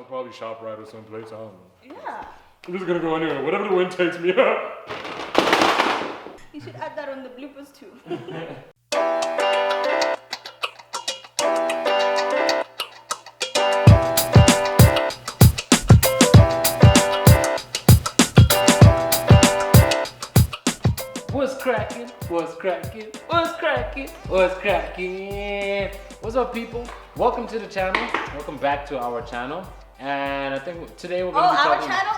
probably ShopRite or someplace. I don't know. Yeah. I'm just gonna go anywhere, whatever the wind takes me. You should add that on the bloopers too. What's cracking? What's cracking? What's cracking? What's cracking? What's up, people? Welcome to the channel. Welcome back to our channel. And I think today we're gonna be talking. Our channel.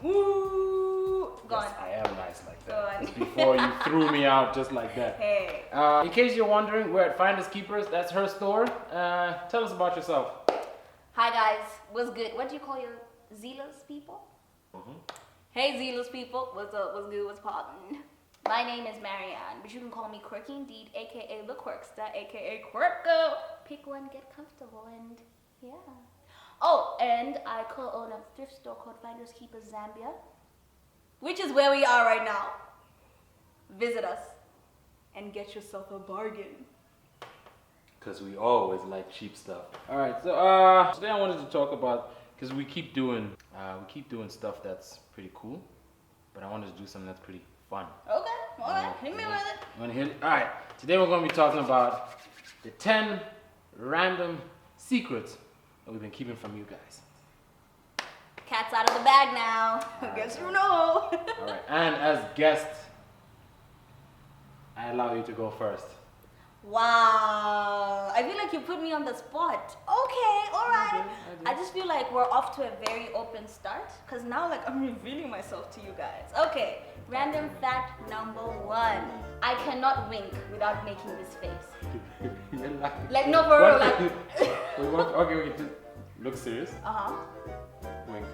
Woo! Go Yes, on. I am nice like that. Go on. Before you threw me out just like that. Hey. In case you're wondering, we're at Finders Keepers. That's her store. Tell us about yourself. Hi guys. What's good? What do you call your zealous people? Hey zealous people. What's up? What's good? What's poppin'? My name is Maryann, but you can call me Quirky Indeed, aka the Quirkster, aka Quirko. Pick one, get comfortable, and yeah. Oh, and I co-own a thrift store called Finders Keepers Zambia, which is where we are right now. Visit us and get yourself a bargain. Because we always like cheap stuff. Alright, so today I wanted to talk about, because we keep doing stuff that's pretty cool, but I wanted to do something that's pretty fun. Okay, alright, hit me with it. You wanna hear it? Alright, today we're gonna be talking about the 10 random secrets that we've been keeping from you guys. Cat's out of the bag now. Guess you know. Alright, and as guest, I allow you to go first. Wow, I feel like you put me on the spot. Okay, alright. I just feel like we're off to a very open start, because now like I'm revealing myself to you guys. Okay, random fact number 1. I cannot wink without making this face. Like no, for real, like. Okay, just look serious. Wink.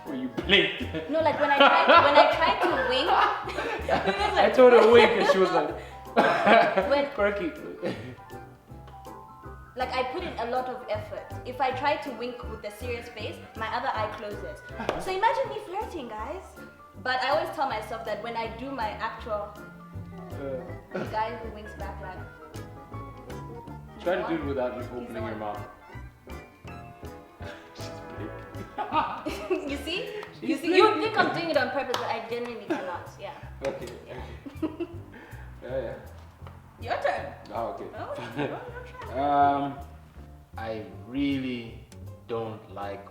When you blinked. No, like when I tried to wink. I told her wink and she was like, when, Quirky. like I put in a lot of effort. If I try to wink with a serious face, my other eye closes. So imagine me flirting, guys. But I always tell myself that when I do my actual the guy who winks back like. Try to do it without you opening your mouth. You see? You see? You think I'm doing it on purpose, but I genuinely cannot. Yeah. Okay. Yeah. Your turn. Oh, okay. Oh, I really don't like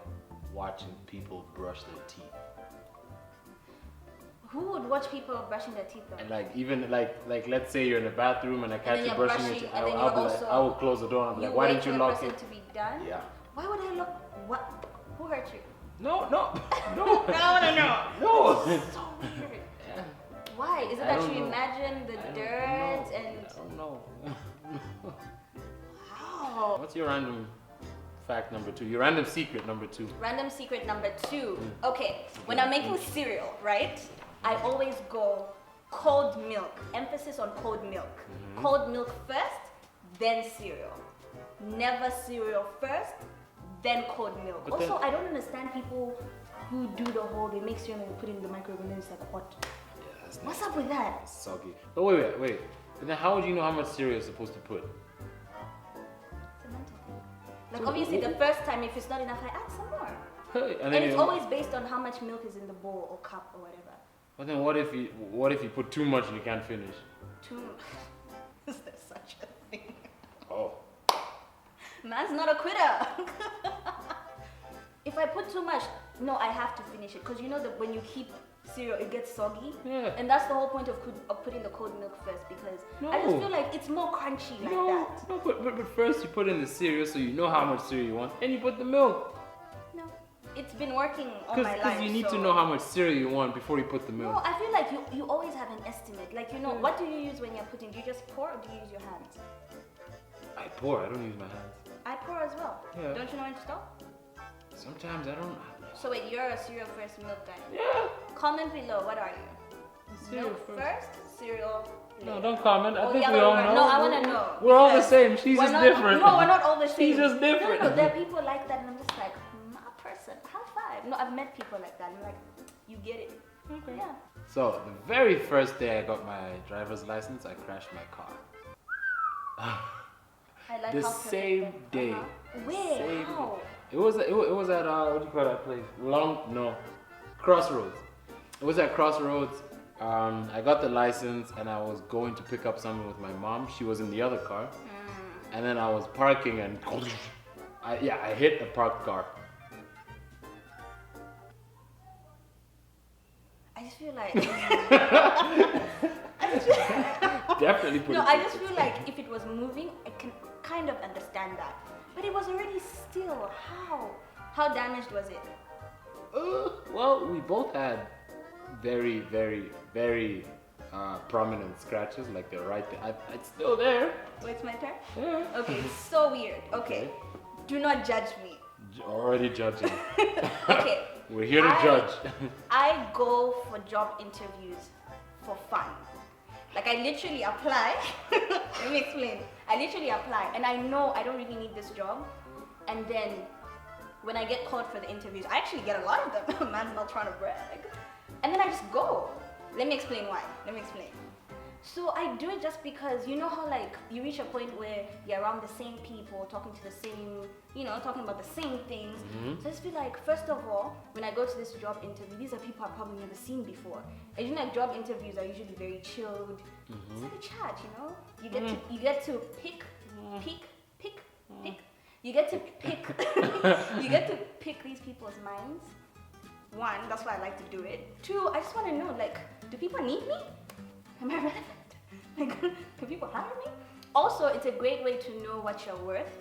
watching people brush their teeth. who would watch people brushing their teeth though? And like even like let's say you're in the bathroom and I catch then you you're brushing brushing, your teeth, and then I you're will also- I will close the door and I'll be like, why didn't you lock it? To be done? Yeah. Why would I look? What? Who hurt you? No. No. No. So weird. Yeah. Why? Is it I that don't you know. imagine the dirt and? I don't know. Wow. What's your random fact number 2? Your random secret number 2. Random secret number 2. Okay, when I'm making cereal, right? I always go cold milk. Emphasis on cold milk. Cold milk first, then cereal. Never cereal first, then cold milk. But Also, then- I don't understand people who do the whole, they make cereal and they put it in the microwave and then it's like hot. Yeah, that's What's nice. up with that? It's soggy. But wait. But then how would you know how much cereal you're supposed to put? It's a mental thing. Like So obviously the first time, if it's not enough, I add some more. Hey, And it's always based on how much milk is in the bowl or cup or whatever. But then what if you put too much and you can't finish? Too Is there such a thing? Oh. Man's not a quitter. If I put too much, no, I have to finish it. Because you know that when you keep cereal, it gets soggy. Yeah. And that's the whole point of putting the cold milk first. Because I just No. feel like it's more crunchy like No, that. no, but first you put in the cereal so you know how much cereal you want, and you put the milk. No. It's been working all my life. Because you need so- to know how much cereal you want before you put the milk. No, I feel like you always have an estimate. Like, you know, what do you use when you're putting? Do you just pour or do you use your hands? I pour, I don't use my hands. I pour as well. Yeah. Don't you know when to stop? Sometimes I don't. So wait, you're a cereal first, milk guy. Yeah. Comment below, what are you? Cereal Milk first. cereal later. No, don't comment. I Oh, think yeah, we but all we're- know. no, I wanna know, We're all the because same. She's We're just not- different. No, we're not all the same. She's just different. No, there are people like that and I'm just like, my person, high five. No, I've met people like that. I'm like, you get it. Okay. Yeah. So the very first day I got my driver's license, I crashed my car. I I like The how perfect same that- day. Where? Same How? It was at what do you call that place? Crossroads. It was at Crossroads. I got the license and I was going to pick up something with my mom. She was in the other car, and then I was parking and I hit a parked car. I just feel like Definitely put no. it. I just feel like if it was moving, I can kind of understand that. But it was already still. How? How damaged was it? Well, we both had very, very, very prominent scratches, like they're right there. It's still there. Wait, it's my turn? Yeah. Okay, so weird. Okay. Do not judge me. Already judging. Okay. We're here to judge. I go for job interviews for fun. Like I literally apply. Let me explain. I literally apply and I know I don't really need this job. And then when I get called for the interviews, I actually get a lot of them. Man's not trying to brag. And then I just go. Let me explain why. Let me explain. So I do it just because you know how like you reach a point where you're around the same people, talking to the same, talking about the same things. So I just feel like first of all, when I go to this job interview, these are people I've probably never seen before. And you know, like job interviews are usually very chilled. It's like a chat, You get to pick. You get to pick. You get to pick these people's minds. One, that's why I like to do it. Two, I just want to know, like, do people need me? Am I relevant? Like, can people hire me? Also, it's a great way to know what you're worth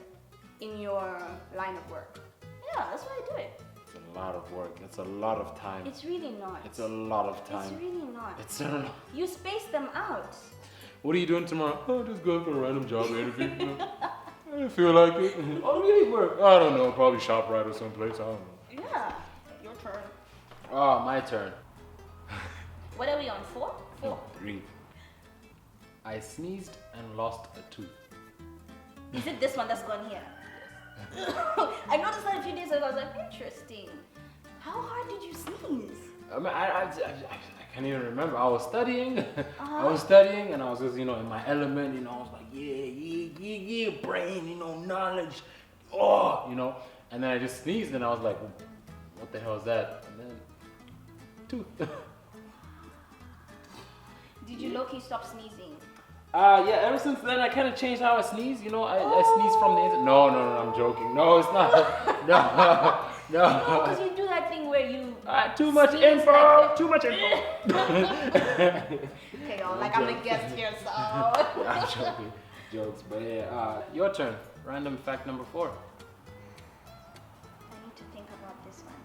in your line of work. Yeah, that's why I do it. It's a lot of work. It's a lot of time. It's really not. It's a lot of time. It's really not. It's a lot. You space them out. What are you doing tomorrow? Oh, just going for a random job interview. I didn't feel like it. Oh, really? Where? I don't know. Probably ShopRite or someplace. I don't know. Yeah, your turn. Oh, my turn. What are we on? 4? 4. 3. I sneezed and lost a tooth. Is it this one that's gone here? I noticed that a few days ago. I was like, interesting. How hard did you sneeze? I mean, I can't even remember. I was studying. I was studying, and I was just, in my element. I was like, yeah, brain, knowledge. Oh, and then I just sneezed, and I was like, what the hell is that? And then, tooth. Did you low-key stop sneezing? Yeah, ever since then I kind of changed how I sneeze. I sneeze from the inside. No, I'm joking. No, it's not. No. No, because you do that thing where you... Too much sneeze info. like Too much info. Okay, I'm a guest here, so... I'm joking. Jokes, but yeah. Your turn. Random fact number 4. I need to think about this one.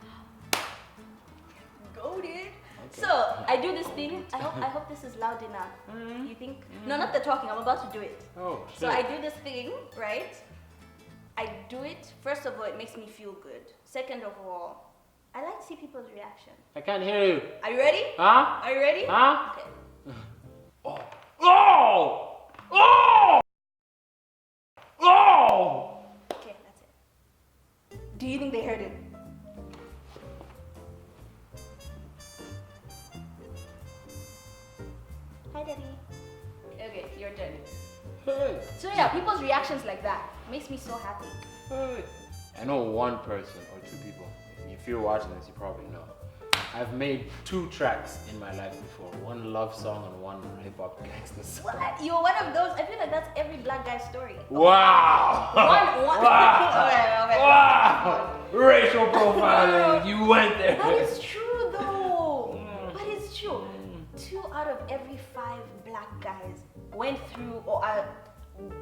Go, dude. Okay. So, I do this thing. I hope this is loud enough. You think? No, not the talking. I'm about to do it. Oh, shit. So I do this thing, right? I do it. First of all, it makes me feel good. Second of all, I like to see people's reaction. I can't hear you. Are you ready? Huh? Are you ready? Huh? Okay. Oh! Oh! Oh! Okay, that's it. Do you think they heard it? Hi, Daddy. Okay, your turn. Hey. So yeah, people's reactions like that makes me so happy. Hey. I know one person or 2 people. If you're watching this, you probably know. I've made 2 tracks in my life before. One love song and one hip hop gangster song. What? You're one of those. I feel like that's every black guy's story. Wow! One. Wow! Okay. Wow! Racial profiling. You went there. But it's true though. But it's true. 2 out of every 5 black guys went through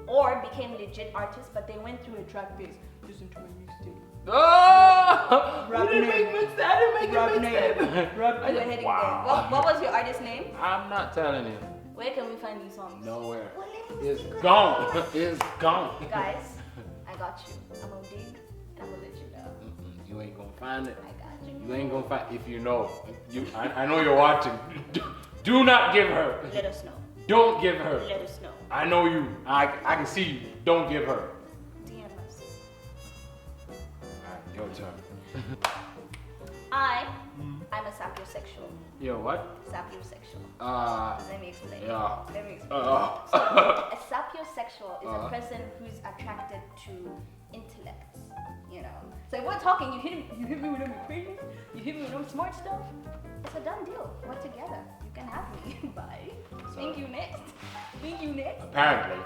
or became legit artists, but they went through a track phase. Listen to my mixtape. Oh! Rap I didn't name. make mixtape. I didn't make Rap a mixtape. name. You're heading Wow. there. What was your artist name? I'm not telling you. Where can we find these songs? Nowhere. Well, let me It's see. gone. It's gone. Guys, I got you. I'm gonna dig and I'm gonna let you know. You ain't gonna find it. I got you. You ain't gonna find. If you know, I know you're watching. Do not give her. Let us know. Don't give her. Let us know. I know you. I can see you. Don't give her. DM us. Alright, your turn. I'm a sapiosexual. Yo, what? Sapiosexual. Uh, Let me explain. yeah. Let me explain. Uh, So, a sapiosexual is a person who's attracted to intellects. You know. So if we're talking, you hit me when I'm crazy, you hit me when I'm smart stuff. It's a done deal. We're together. You can have me. Bye. So, Thank you next. Thank you next. Apparently,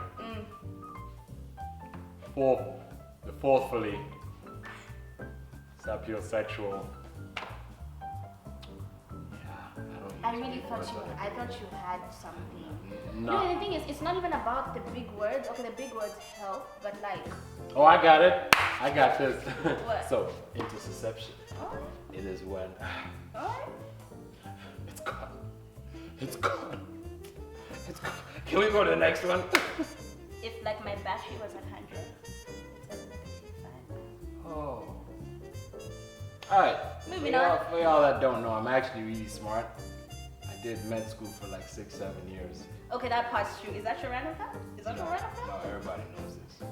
the fourthly sapiosexual. I really thought you had something. No. No, the thing is, it's not even about the big words. Okay, the big words help, but like. Oh, I got it. I got this. What? So, interception. Oh. It is when Oh. it's gone. It's gone. It's gone. Can we go to the next one? If like my battery was 100, it's at 65. Oh. Alright. Moving on. For y'all that don't know, I'm actually really smart. I did med school for like 6-7 years. Okay, that part's true. Is that your random fact? Is that your random fact? No, everybody knows this.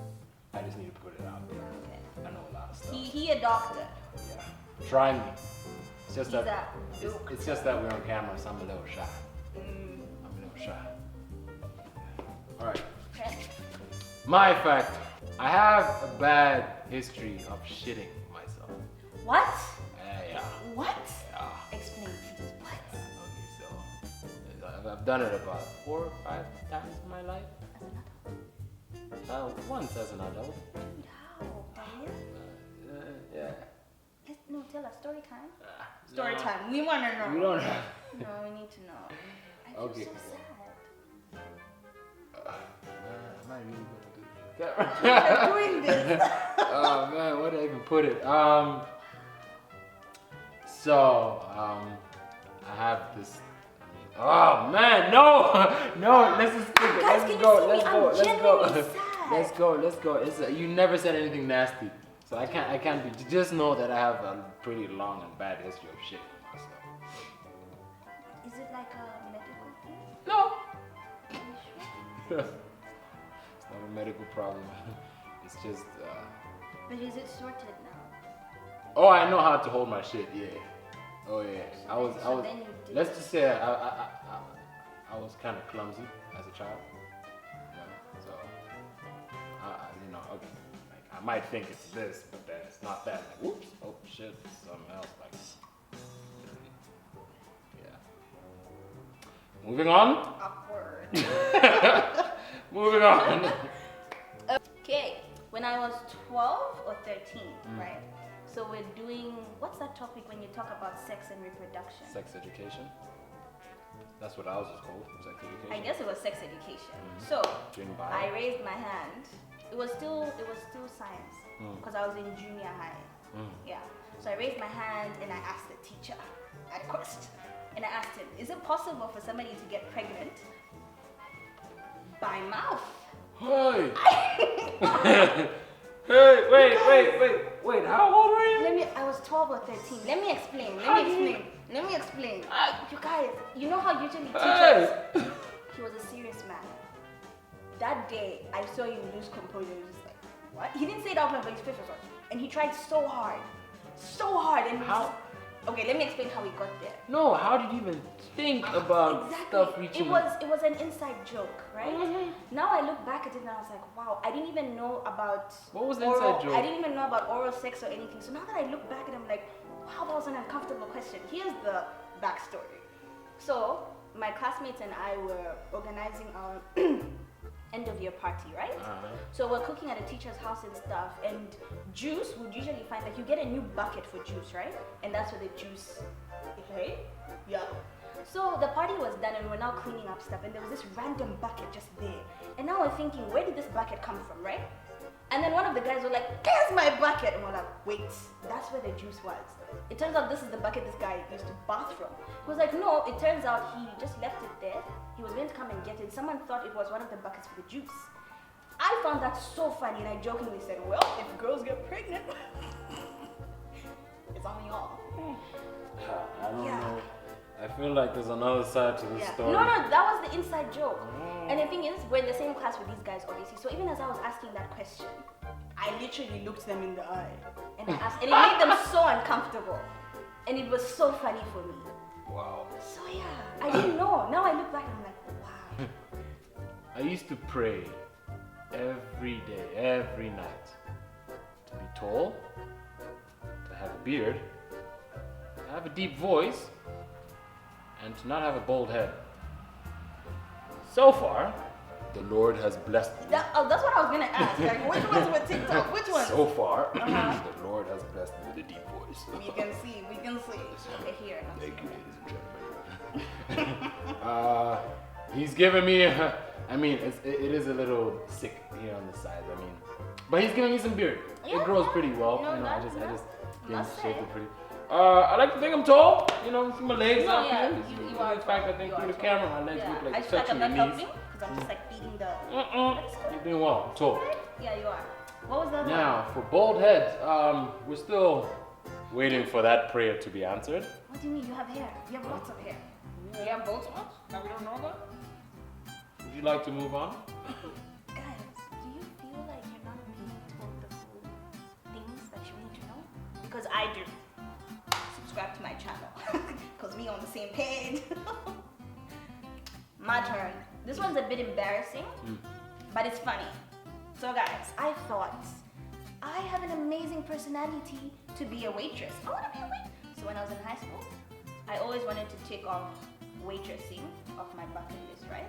I just need to put it out there. Okay. I know a lot of stuff. He a doctor. Yeah. Try me. It's just He's that it's just that we're on camera, so I'm a little shy. Mm. I'm a little shy. Alright. Okay. My fact. I have a bad history of shitting myself. What? Yeah. What? Yeah. Explain, please. What? Okay, so I've done it about 4 or 5 times in my life. Once as an adult. Dude, how? Yeah. No, tell us. Story time. Story time. We want to know. We don't know. No, we need to know. I feel Okay. so sad. Am I really gonna do You're doing this. Oh man, where did I even put it? I have this. Oh man, no, no. Let's just skip it. Guys, Let's can go. you see Let's me? go. I'm Let's go. genuinely sad. Let's go. It's you never said anything nasty, so I can't be. Just know that I have a pretty long and bad history of shit myself. Is it like a medical thing? No. Are you sure? It's not a medical problem. It's just. But is it sorted now? Oh, I know how to hold my shit. Yeah. Oh yeah. I was. then you did. Let's just say I was kind of clumsy as a child. Yeah, so okay. Like I might think it's this, but then it's not that. Like, whoops. Oh shit. It's something else. Like. Yeah. Moving on. Awkward. Moving on. Okay, when I was 12 or 13, right? So we're doing, what's that topic when you talk about sex and reproduction? Sex education. That's what ours was called. Sex education. I guess it was sex education. So I raised my hand. It was still science because I was in junior high. Yeah. So I raised my hand and I asked the teacher a question. And I asked him, is it possible for somebody to get pregnant by mouth? Hey! Hey, wait, how old were you? I was 12 or 13. Let me explain. You guys, you know how usually teachers, he was a serious man. That day, I saw him lose composure. He was just like, what? He didn't say it out loud, but his face was on. And he tried so hard. And How? Okay, let me explain how we got there. No, how did you even think about stuff reaching? It was an inside joke, right? Now I look back at it and I was like, wow, I didn't even know about What was the oral, inside joke? I didn't even know about oral sex or anything. So now that I look back at it, I'm like, wow, that was an uncomfortable question. Here's the backstory. So my classmates and I were organizing our end of year party, right? So we're cooking at a teacher's house and stuff, and juice would usually find, like, you get a new bucket for juice, right? And that's where the juice, right? Yeah. So the party was done and we're now cleaning up stuff, and there was this random bucket just there. And now we're thinking, where did this bucket come from, right? And then one of the guys was like, there's my bucket! And we're like, wait, that's where the juice was. It turns out this is the bucket this guy used to bath from. He was like, no, it turns out he just left it there. He was going to come and get it. Someone thought it was one of the buckets for the juice. I found that so funny, and I jokingly said, well, if girls get pregnant, it's on y'all. I don't know. I feel like there's another side to this story. No, that was the inside joke. And the thing is, we're in the same class with these guys, obviously. So even as I was asking that question, I literally looked them in the eye and I asked, and it made them so uncomfortable. And it was so funny for me. Wow. So yeah, I didn't know. Now I look back and I'm like, wow. I used to pray every day, every night. To be tall, to have a beard, to have a deep voice, and to not have a bald head. So far, the Lord has blessed me. That's what I was gonna ask. Like, which ones with TikTok? Which ones? So far, the Lord has blessed me with a deep voice. We can see. Okay, here. Thank you, ladies and gentlemen. He's given me, it is a little sick here on the sides. But he's giving me some beard. Yeah, It grows pretty well. no, I just must didn't shape say. it pretty. I like to think I'm tall. See my legs No, up yeah, here. you are In fact, tall. I think You through are the tall. camera, my legs look I like feel like I'm touching not your helping knees. because I'm just like beating the. You're doing well. I'm tall. Yeah, you are. What was the other Now, for bald heads, we're still waiting for that prayer to be answered. one? What do you mean? You have hair. You have lots of hair. You have both ones? Now we don't know that. Would you like to move on? Guys, do you feel like you're not being told the full things that you need to know? Because I do. Subscribe to my channel. Because we on the same page. My turn. This one's a bit embarrassing, but it's funny. So guys, I thought I have an amazing personality to be a waitress. I want to be a waitress. So when I was in high school, I always wanted to tick off waitressing off my bucket list, right?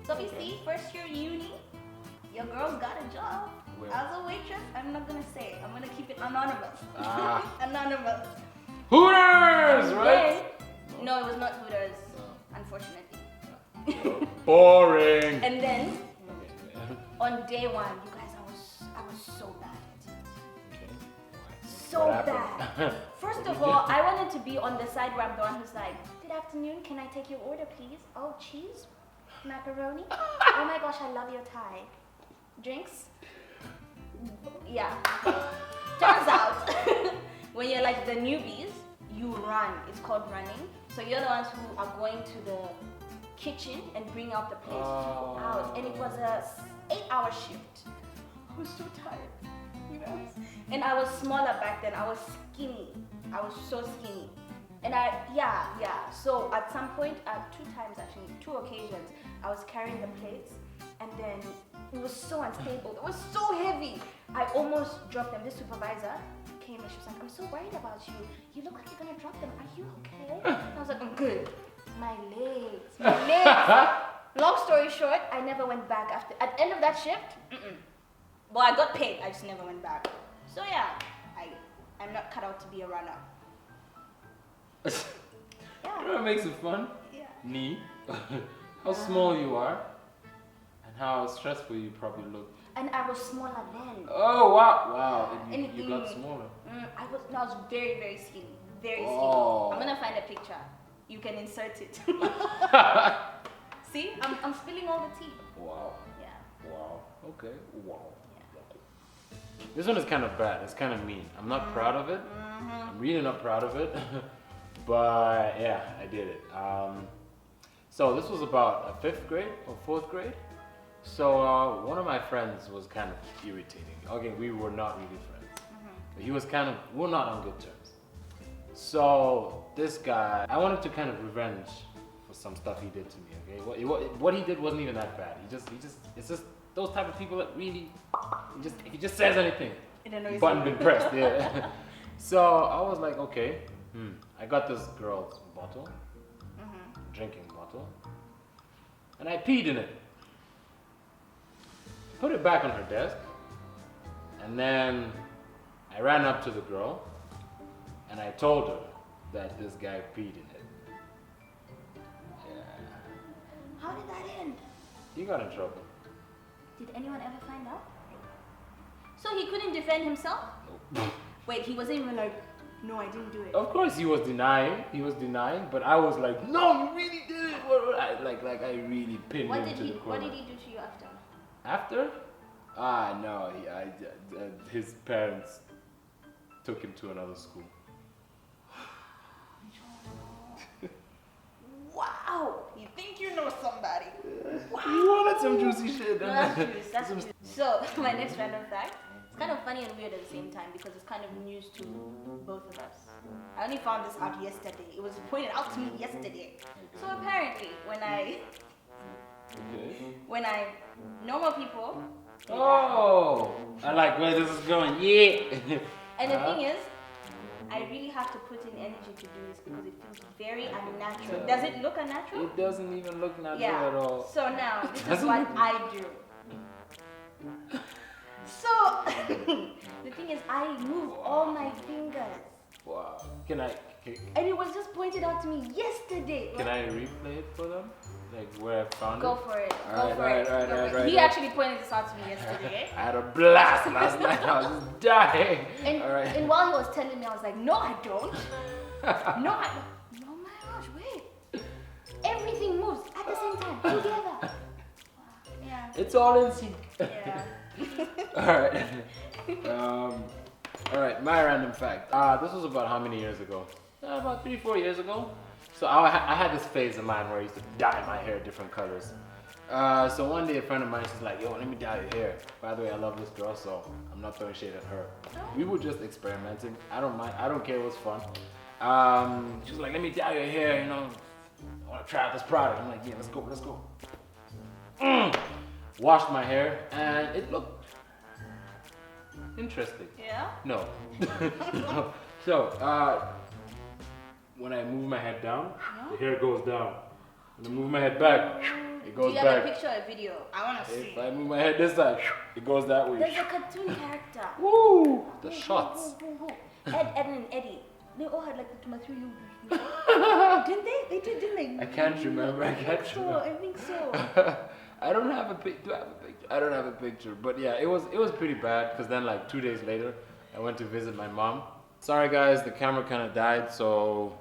So obviously, first year uni, your girl's got a job. Where? As a waitress, I'm not gonna say. I'm gonna keep it anonymous. Anonymous. Hooters, And right? then- no, it was not Hooters, unfortunately. Boring. And then on day one, you guys, I was so bad at it. So What bad. happened? First of all, I wanted to be on the side where I'm the one who's like, good afternoon, can I take your order, please? Oh, cheese? Macaroni? Oh my gosh, I love your tie. Drinks? Yeah. Turns out, when you're like the newbies, you run. It's called running. So you're the ones who are going to the kitchen and bring out the plates out. And it was a 8-hour shift. I was so tired, you guys. And I was smaller back then. I was skinny. I was so skinny. And so at some point, 2 times actually, 2 occasions, I was carrying the plates and then it was so unstable. It was so heavy. I almost dropped them. This supervisor came and she was like, I'm so worried about you. You look like you're gonna drop them. Are you okay? I was like, I'm good. My legs. Long story short, I never went back after. At the end of that shift, well, I got paid. I just never went back. So yeah, I'm not cut out to be a runner. You know what makes it fun? Yeah. Me. How small you are and how stressful you probably look. And I was smaller then. Oh wow. And you Anything- got smaller. I was very, very skinny. Very skinny. Oh. I'm gonna find a picture. You can insert it. See, I'm spilling all the tea. Wow. Yeah. Wow. Okay. Wow. Yeah. This one is kind of bad. It's kind of mean. I'm not proud of it. I'm really not proud of it. But yeah, I did it. So this was about 5th grade or 4th grade. So one of my friends was kind of irritating. Okay, we were not really friends. He was we were not on good terms. So this guy, I wanted to kind of revenge for some stuff he did to me. Okay, what he did wasn't even that bad. It's just those type of people that really, he just says anything. Button been pressed. Yeah. So I was like, okay, I got this girl's bottle, drinking bottle, and I peed in it. Put it back on her desk, and then I ran up to the girl, and I told her that this guy peed in it. Yeah. How did that end? He got in trouble. Did anyone ever find out? So he couldn't defend himself? Nope. Wait, he wasn't even like, no, I didn't do it. Of course he was denying, but I was like, no, you really did it. I really pinned him to the corner. What did he do to you after? After? No, his parents took him to another school. Wow, you think you know somebody? Wow. You wanted some juicy shit. No, that's true. That's true. So my next random fact, it's kind of funny and weird at the same time because it's kind of news to both of us. I only found this out yesterday. It was pointed out to me yesterday. So apparently, when normal people Oh, I like where this is going. Yeah. And the thing is, I really have to put in energy to do this because it feels very unnatural. Does it look unnatural? It doesn't even look natural Yeah. at all. So now, this is what I do. So, the thing is, I move all my fingers. Wow. And it was just pointed out to me yesterday. Can I replay it for them? Like where I found Go it? for it. All Go for it. right. He actually pointed this out to me yesterday. I had a blast last night. I was just dying. And, all right. and while he was telling me, I was like, no, I don't. No, I don't. Oh my gosh, wait. Everything moves at the same time, together. Wow. Yeah. It's all in sync. Yeah. All right, my random fact. This was about how many years ago? About 3-4 years ago. So I had this phase of mine where I used to dye my hair different colors. So one day a friend of mine, she's like, yo, let me dye your hair. By the way, I love this girl, so I'm not throwing shade at her. We were just experimenting. I don't mind, I don't care, it was fun. She was like, let me dye your hair, you know. I want to try out this product. I'm like, yeah, let's go. Washed my hair and it looked interesting. Yeah? No. No. So, when I move my head down, the hair goes down. When I move my head back, it goes Do you back. have a picture or a video? I want to see. If I move my head this side, it goes that way. There's a cartoon character. Woo! The shots. Ed and Eddie. They all had like the tomato. Didn't they? They did, didn't they? I can't remember. I think so. I don't have a picture. Do I have a picture? I don't have a picture. But yeah, it was pretty bad because then like 2 days later, I went to visit my mom. Sorry guys, the camera kind of died, so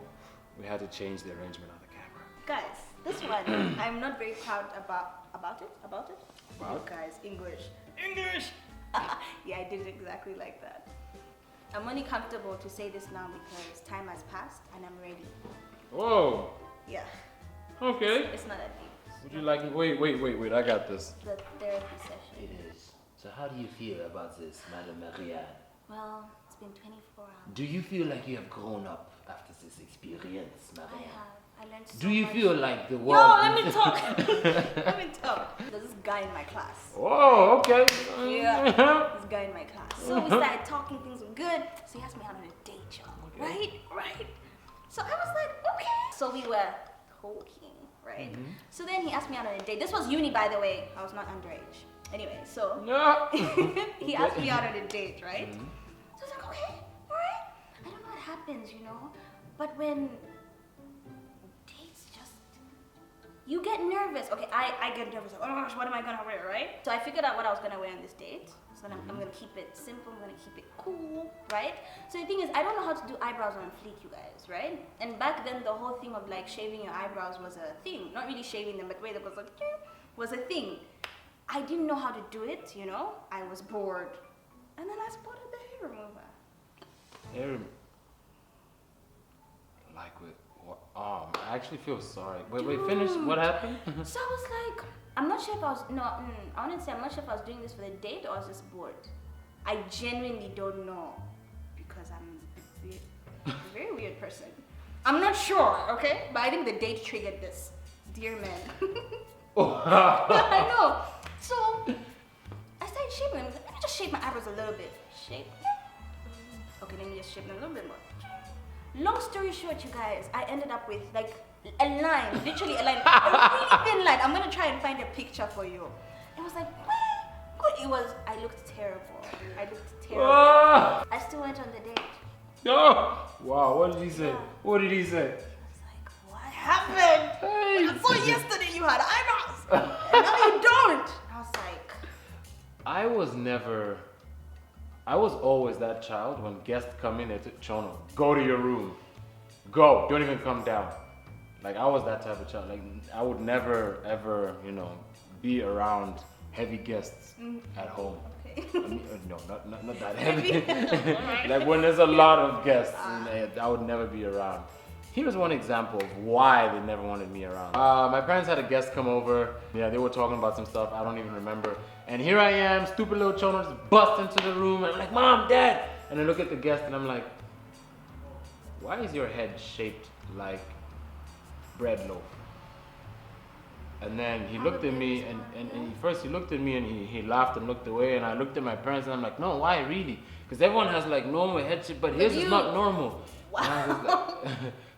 we had to change the arrangement of the camera. Guys, this one I'm not very proud about it. About? Guys, English. Yeah, I did it exactly like that. I'm only comfortable to say this now because time has passed and I'm ready. Whoa. Yeah. Okay. It's not that deep. Would you like? Wait. I got this. The therapy session. It is. So how do you feel about this, Madame Maryann? Well, it's been 24 hours. Do you feel like you have grown up after this experience, I Maryann? have. I learned so Do you much. feel like the Yo, world... let me talk. Let me talk. There's this guy in my class. Oh, okay. Yeah, this guy in my class. So we started talking, things were good. So he asked me out on a date, y'all. Okay. Right. So I was like, okay. So we were talking, right? So then he asked me out on a date. This was uni, by the way. I was not underage. Anyway, so No. he asked me out on a date, right? So I was like, okay, all right. I don't know what happens, you know, but when dates just, you get nervous. Okay, I get nervous. Like, oh my gosh, what am I gonna wear, right? So I figured out what I was gonna wear on this date. So I'm gonna keep it simple. I'm gonna keep it cool, right? So the thing is, I don't know how to do eyebrows on fleek, you guys, right? And back then, the whole thing of like shaving your eyebrows was a thing. Not really shaving them, but wait, it was like was a thing. I didn't know how to do it, you know. I was bored, and then I spotted the hair remover. Hair. Like with what? I actually feel sorry. Wait, finish. What happened? So I was like, I'm not sure if I was honestly, I'm not sure if I was doing this for the date or I was just bored. I genuinely don't know because I'm a very weird person. I'm not sure, okay? But I think the date triggered this. Dear man. I know. So I started shaving them. Let me just shave my eyebrows a little bit. Shape. Okay, let me just shape them a little bit more. Long story short, you guys, I ended up with like a line, literally a line, a really thin line. I'm gonna try and find a picture for you. It was like, good. It was. I looked terrible. I still went on the date. No. Wow. What did he say? Yeah. What did he say? I was like, what happened? Hey. I saw yesterday you had eyebrows, and now you don't. I was like, I was always that child when guests come in, they took Chono, go to your room. Go, don't even come down. Like I was that type of child. Like I would never ever, be around heavy guests at home. okay. I mean, no, not that heavy. Like when there's a lot of guests, I would never be around. Here's one example of why they never wanted me around. My parents had a guest come over. Yeah, they were talking about some stuff I don't even remember. And here I am, stupid little Chono, just bust into the room. And I'm like, Mom, Dad. And I look at the guest and I'm like, why is your head shaped like bread loaf? And then he looked at me and first he looked at me and he laughed and looked away, and I looked at my parents and I'm like, no, why really? Because everyone has like normal head shape, but his is not normal. Wow.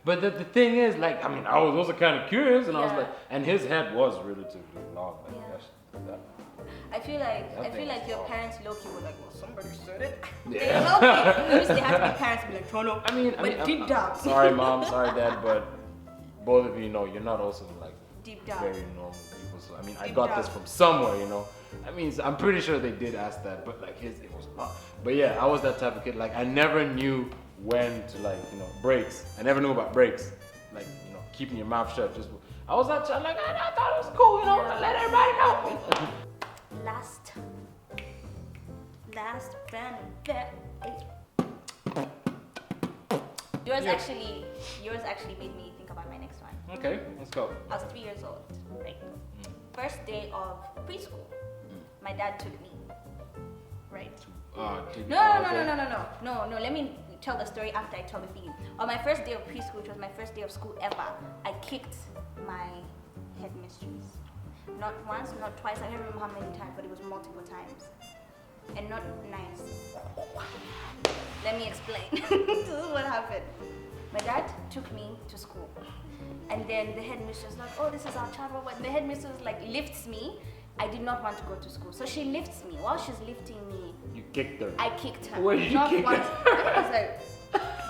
But the thing is, like, I mean, I was also kind of curious, and I was like, and his head was relatively long. Like, that. I feel like your parents low-key were like, well, somebody said it. Yeah. They had to be parents to be like, Chono. I mean, deep down. Sorry, mom, sorry, dad, but both of you know you're not also like Deep down. very normal people. So I mean, I got this from somewhere, you know. I mean, I'm pretty sure they did ask that, but like it was not. But yeah, I was that type of kid. Like I never knew when to like, you know, breaks. I never knew about breaks. Like, you know, keeping your mouth shut. Just I was that child, like I thought it was cool, you know, to let everybody know. Last random fact. Yours actually made me think about my next one. Okay, let's go. I was 3 years old, right? First day of preschool. My dad took me. Right? No. No, let me tell the story after I tell the theme. On my first day of preschool, which was my first day of school ever, I kicked my headmistress. Not once, not twice, I don't remember how many times, but it was multiple times. And not nice. Let me explain. This is what happened. My dad took me to school. And then the headmistress was like, oh, this is our child. And the headmistress like lifts me. I did not want to go to school. So she lifts me. While she's lifting me, You kicked her. I kicked her. Where did you kick her? I was like,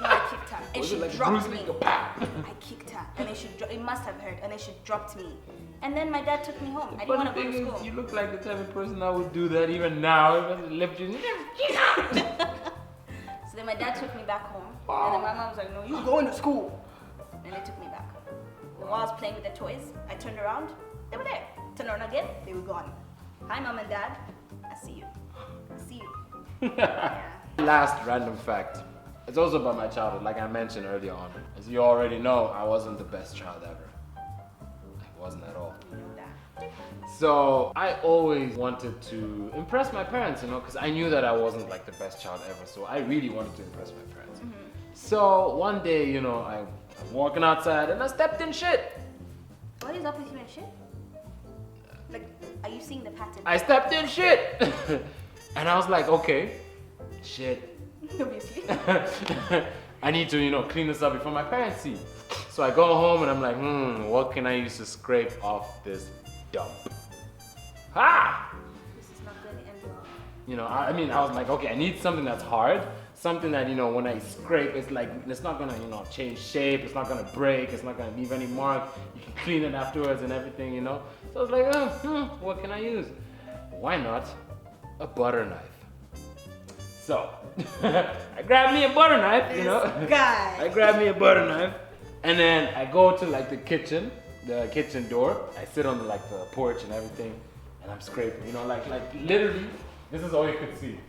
no, I kicked her. And Was she it like dropped Bruce me. Lee? Pow! I kicked her. And then it must have hurt. And then she dropped me. And then my dad took me home. I didn't But want the to go thing to is, school. you look like the type of person that would do that even now. If I lift you, So then my dad took me back home. And then my mom was like, no, you're going to school. And they took me back. And while I was playing with the toys, I turned around. They were there. Turned around again. They were gone. Hi, mom and dad. I see you. I see you. Yeah. Last random fact. It's also about my childhood, like I mentioned earlier on. As you already know, I wasn't the best child ever. I wasn't at all. You know that. So I always wanted to impress my parents, you know, because I knew that I wasn't like the best child ever. So I really wanted to impress my parents. So one day, you know, I'm walking outside and I stepped in shit. What is up with you and shit? Like, are you seeing the pattern? I stepped in shit. And I was like, okay, shit. Obviously. I need to, you know, clean this up before my parents see. So I go home and I'm like, what can I use to scrape off this dump? Ha! This is not going to end well. You know, I mean, I was like, okay, I need something that's hard. Something that, you know, when I scrape, it's like, it's not gonna, you know, change shape. It's not gonna break. It's not gonna leave any mark. You can clean it afterwards and everything, you know? So I was like, what can I use? Why not a butter knife? So, I grabbed me a butter knife, you know? Guy. I grabbed me a butter knife, and then I go to like the kitchen door. I sit on like the porch and everything, and I'm scraping, you know, like literally, this is all you could see.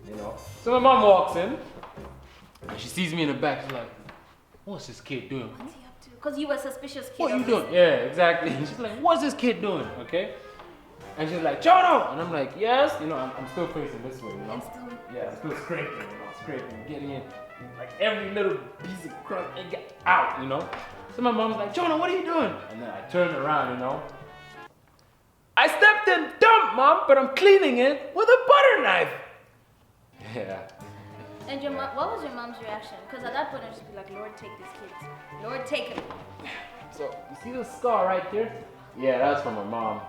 You know? So my mom walks in, and she sees me in the back, she's like, what's this kid doing? What's he up to? Because you were a suspicious kid. What are you doing? Yeah, exactly. And she's like, what's this kid doing? Okay? And she's like, Chono! And I'm like, yes. You know, I'm still facing this way, you know? I'm still scraping, you know, scraping, getting in. Like every little piece of crust and get out, you know? So my mom's like, Chono, what are you doing? And then I turned around, you know? I stepped in dump, mom, but I'm cleaning it with a butter knife. Yeah. And your mom, what was your mom's reaction? Because at that point I'd just be like, Lord, take these kids. Lord, take him. So, you see this scar right here? Yeah, that's from my mom.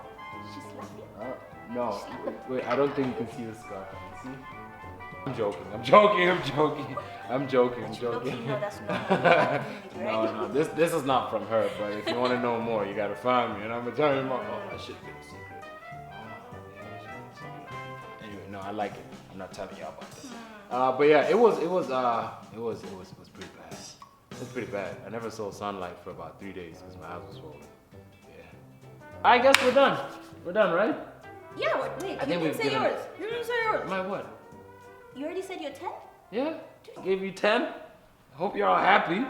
She slapped you. No. Wait, I don't think you can see the scar. See? I'm joking. Look, you know that's not. No, this is not from her, but if you want to know more, you gotta find me, and I'm gonna tell you more. Oh, that should be a secret. Anyway, no, I like it. I'm not telling y'all about this. But yeah, it was pretty bad. It was pretty bad. I never saw sunlight for about 3 days because my eyes was swollen. Yeah. I guess we're done. We're done, right? Yeah, wait, I think you we've didn't say given- yours. You didn't say yours. My what? You already said you're 10? Yeah, I gave you 10. I hope you're all happy.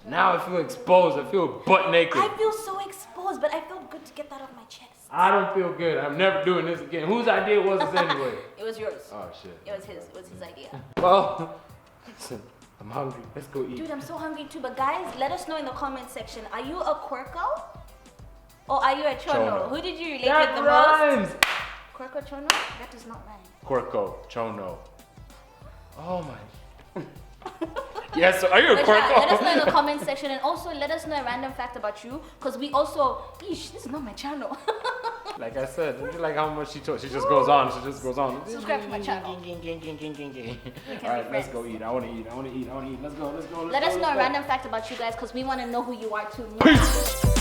Now I feel exposed. I feel butt naked. I feel so exposed, but I felt good to get that off my chest. I don't feel good. I'm never doing this again. Whose idea was this anyway? It was yours. Oh shit. It was his idea. Well, listen, I'm hungry. Let's go eat. Dude, I'm so hungry too. But guys, let us know in the comment section. Are you a Quirko? Or are you a Chono? Chono. Who did you relate That with the rhymes. most? Quirko Chono? That does not rhyme. Quirko, Chono. Oh my. Yes, so are you a But yeah, let us know in the Quirko? comment section, and also let us know a random fact about you, because we also, this is not my channel. Like I said, look at like how much she told. She just goes on. She just goes on. Subscribe to my channel. All be right, let's friends. go eat. I want to eat. I want to eat. I want to eat. Let's go. Let's go. Let's Let go, us know let's a go. random fact about you guys, because we want to know who you are too. Peace.